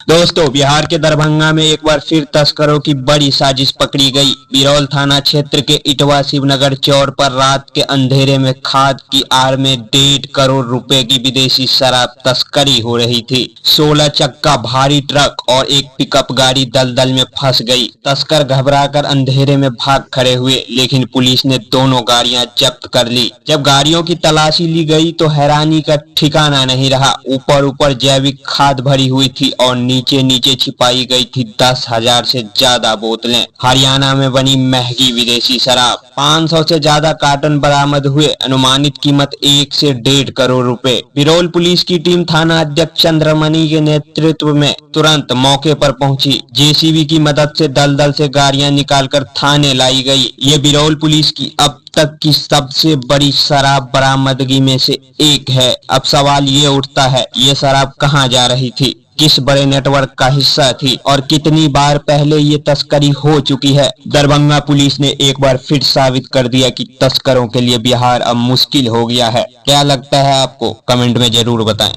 दोस्तों, बिहार के दरभंगा में एक बार फिर तस्करों की बड़ी साजिश पकड़ी गई। बिरौल थाना क्षेत्र के इटवा शिवनगर चौर पर रात के अंधेरे में खाद की आड़ में 1.5 करोड़ रुपए की विदेशी शराब तस्करी हो रही थी। 16 चक्का भारी ट्रक और एक पिकअप गाड़ी दलदल में फंस गई। तस्कर घबराकर अंधेरे में भाग खड़े हुए, लेकिन पुलिस ने दोनों गाड़ियां जब्त कर ली। जब गाड़ियों की तलाशी ली गई तो हैरानी का ठिकाना नहीं रहा। ऊपर जैविक खाद भरी हुई थी और नीचे छिपाई गई थी 10,000 से ज्यादा बोतलें। हरियाणा में बनी महंगी विदेशी शराब। 500 से ज्यादा कार्टन बरामद हुए। अनुमानित कीमत 1 से 1.5 करोड़ रुपए। बिरौल पुलिस की टीम थाना अध्यक्ष चंद्रमणि के नेतृत्व में तुरंत मौके पर पहुंची। जेसीबी की मदद से दलदल से गाड़ियां निकालकर थाने लाई गई। ये बिरौल पुलिस की अब तक की सबसे बड़ी शराब बरामदगी में से एक है। अब सवाल ये उठता है, ये शराब कहां जा रही थी, किस बड़े नेटवर्क का हिस्सा थी और कितनी बार पहले ये तस्करी हो चुकी है। दरभंगा पुलिस ने एक बार फिर साबित कर दिया कि तस्करों के लिए बिहार अब मुश्किल हो गया है। क्या लगता है आपको? कमेंट में जरूर बताएं।